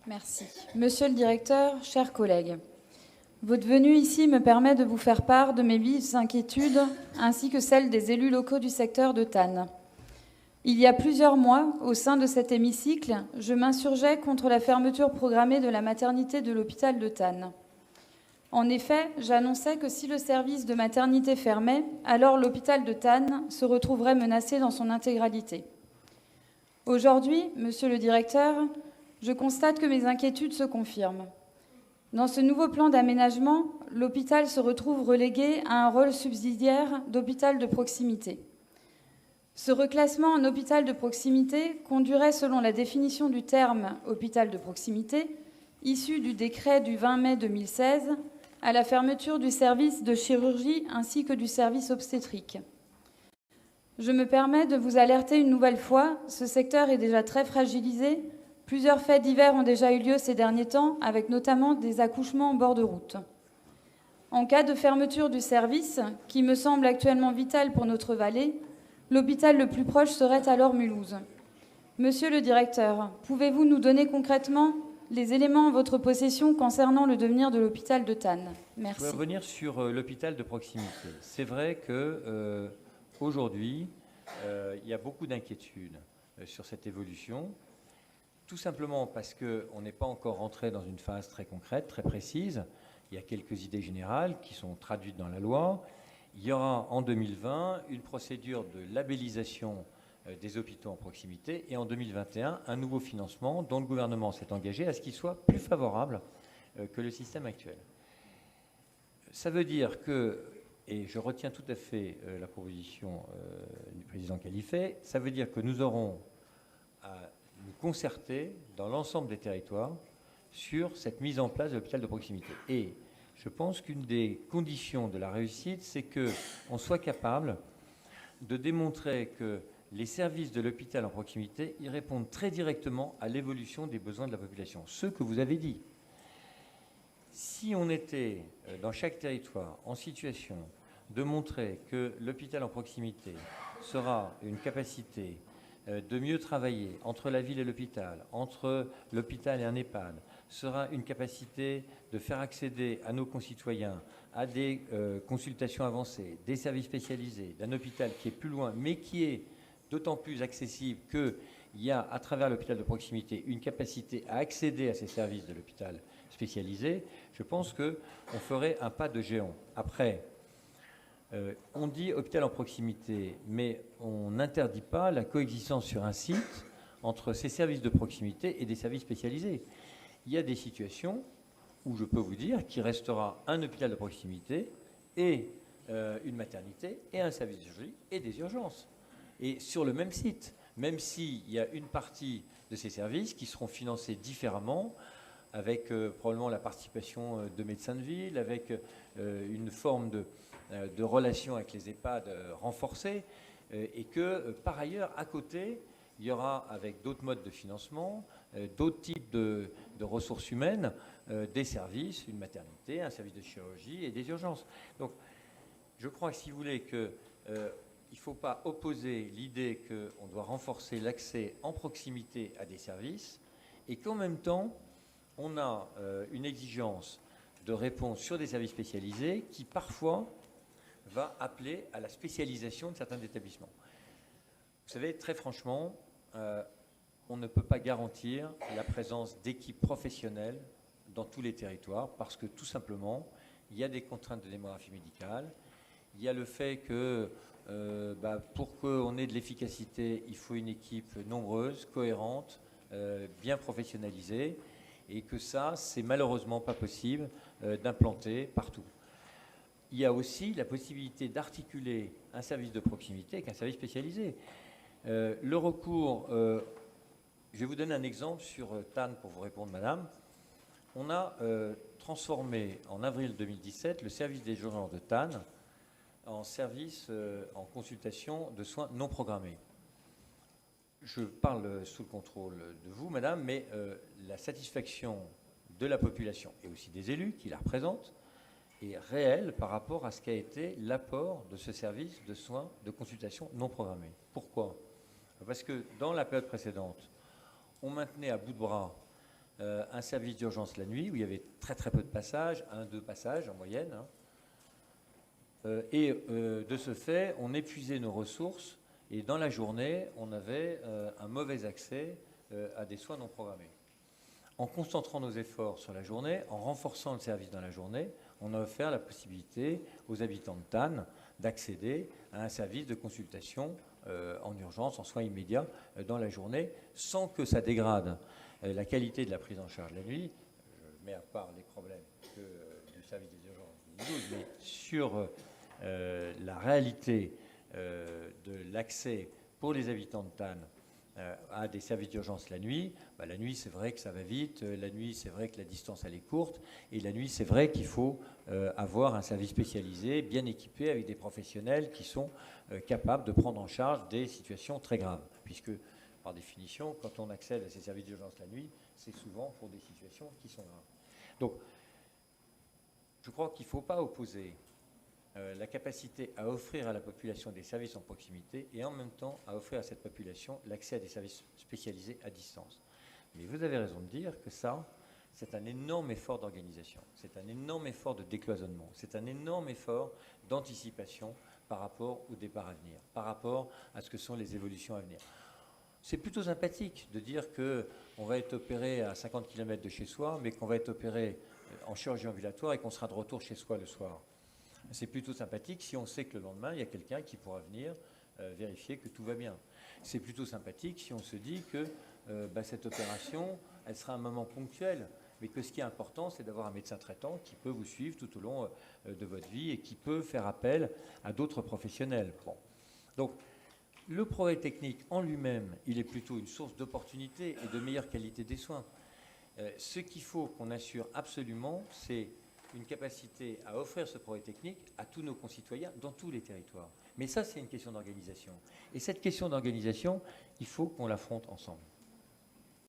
Merci. Monsieur le directeur, chers collègues, votre venue ici me permet de vous faire part de mes vives inquiétudes ainsi que celles des élus locaux du secteur de Tannes. Il y a plusieurs mois, au sein de cet hémicycle, je m'insurgeais contre la fermeture programmée de la maternité de l'hôpital de Tannes. En effet, j'annonçais que si le service de maternité fermait, alors l'hôpital de Tannes se retrouverait menacé dans son intégralité. Aujourd'hui, monsieur le directeur, je constate que mes inquiétudes se confirment. Dans ce nouveau plan d'aménagement, l'hôpital se retrouve relégué à un rôle subsidiaire d'hôpital de proximité. Ce reclassement en hôpital de proximité conduirait, selon la définition du terme hôpital de proximité, issu du décret du 20 mai 2016, à la fermeture du service de chirurgie ainsi que du service obstétrique. Je me permets de vous alerter une nouvelle fois, ce secteur est déjà très fragilisé. Plusieurs faits divers ont déjà eu lieu ces derniers temps, avec notamment des accouchements en bord de route. En cas de fermeture du service, qui me semble actuellement vital pour notre vallée, l'hôpital le plus proche serait alors Mulhouse. Monsieur le directeur, pouvez-vous nous donner concrètement les éléments en votre possession concernant le devenir de l'hôpital de Tannes? Merci. Je vais revenir sur l'hôpital de proximité. C'est vrai qu'aujourd'hui, il y a beaucoup d'inquiétudes sur cette évolution, tout simplement parce qu'on n'est pas encore rentré dans une phase très concrète, très précise. Il y a quelques idées générales qui sont traduites dans la loi. Il y aura en 2020 une procédure de labellisation des hôpitaux en proximité et en 2021 un nouveau financement dont le gouvernement s'est engagé à ce qu'il soit plus favorable que le système actuel. Ça veut dire que, et je retiens tout à fait la proposition du président Khalifé, ça veut dire que nous aurons à nous concerter dans l'ensemble des territoires sur cette mise en place de l'hôpital de proximité. Et je pense qu'une des conditions de la réussite, c'est qu'on soit capable de démontrer que les services de l'hôpital en proximité y répondent très directement à l'évolution des besoins de la population. Ce que vous avez dit. Si on était dans chaque territoire en situation de montrer que l'hôpital en proximité sera une capacité de mieux travailler entre la ville et l'hôpital, entre l'hôpital et un EHPAD, sera une capacité de faire accéder à nos concitoyens à des consultations avancées, des services spécialisés, d'un hôpital qui est plus loin, mais qui est d'autant plus accessible qu'il y a à travers l'hôpital de proximité une capacité à accéder à ces services de l'hôpital spécialisé, je pense qu'on ferait un pas de géant. Après, on dit hôpital en proximité, mais on n'interdit pas la coexistence sur un site entre ces services de proximité et des services spécialisés. Il y a des situations où je peux vous dire qu'il restera un hôpital de proximité et une maternité et un service de chirurgie et des urgences. Et sur le même site, même s'il y a une partie de ces services qui seront financés différemment, avec probablement la participation de médecins de ville, avec une forme de relation avec les EHPAD renforcée, et que par ailleurs, à côté, il y aura avec d'autres modes de financement, d'autres types de ressources humaines, des services, une maternité, un service de chirurgie et des urgences. Donc je crois que si vous voulez que il ne faut pas opposer l'idée qu'on doit renforcer l'accès en proximité à des services et qu'en même temps, on a une exigence de réponse sur des services spécialisés qui parfois va appeler à la spécialisation de certains établissements. Vous savez, très franchement, on ne peut pas garantir la présence d'équipes professionnelles dans tous les territoires parce que tout simplement, il y a des contraintes de démographie médicale, il y a le fait que pour qu'on ait de l'efficacité, il faut une équipe nombreuse, cohérente, bien professionnalisée, et que ça, c'est malheureusement pas possible d'implanter partout. Il y a aussi la possibilité d'articuler un service de proximité avec un service spécialisé. Le recours, je vais vous donner un exemple sur Tannes pour vous répondre, madame. On a transformé en avril 2017 le service des urgences de Tannes en service en consultation de soins non programmés. Je parle sous le contrôle de vous, madame, mais la satisfaction de la population et aussi des élus qui la représentent est réelle par rapport à ce qu'a été l'apport de ce service de soins de consultation non programmés. Pourquoi ? Parce que dans la période précédente, on maintenait à bout de bras un service d'urgence la nuit où il y avait très très peu de passages, 1-2 passages en moyenne. De ce fait, on épuisait nos ressources et dans la journée, on avait un mauvais accès à des soins non programmés. En concentrant nos efforts sur la journée, en renforçant le service dans la journée, on a offert la possibilité aux habitants de Thann d'accéder à un service de consultation en urgence, en soins immédiats dans la journée, sans que ça dégrade la qualité de la prise en charge la nuit. Je mets à part les problèmes du service des urgences, mais sur la réalité de l'accès pour les habitants de Thann à des services d'urgence la nuit. La nuit, c'est vrai que ça va vite. La nuit, c'est vrai que la distance, elle est courte. Et la nuit, c'est vrai qu'il faut avoir un service spécialisé, bien équipé, avec des professionnels qui sont capables de prendre en charge des situations très graves. Puisque, par définition, quand on accède à ces services d'urgence la nuit, c'est souvent pour des situations qui sont graves. Donc, je crois qu'il ne faut pas opposer la capacité à offrir à la population des services en proximité et en même temps à offrir à cette population l'accès à des services spécialisés à distance. Mais vous avez raison de dire que ça, c'est un énorme effort d'organisation, c'est un énorme effort de décloisonnement, c'est un énorme effort d'anticipation par rapport au départ à venir, par rapport à ce que sont les évolutions à venir. C'est plutôt sympathique de dire qu'on va être opéré à 50 km de chez soi, mais qu'on va être opéré en chirurgie ambulatoire et qu'on sera de retour chez soi le soir. C'est plutôt sympathique si on sait que le lendemain, il y a quelqu'un qui pourra venir vérifier que tout va bien. C'est plutôt sympathique si on se dit que cette opération, elle sera un moment ponctuel, mais que ce qui est important, c'est d'avoir un médecin traitant qui peut vous suivre tout au long de votre vie et qui peut faire appel à d'autres professionnels. Bon. Donc, le progrès technique en lui-même, il est plutôt une source d'opportunité et de meilleure qualité des soins. Ce qu'il faut qu'on assure absolument, c'est une capacité à offrir ce progrès technique à tous nos concitoyens dans tous les territoires. Mais ça, c'est une question d'organisation. Et cette question d'organisation, il faut qu'on l'affronte ensemble.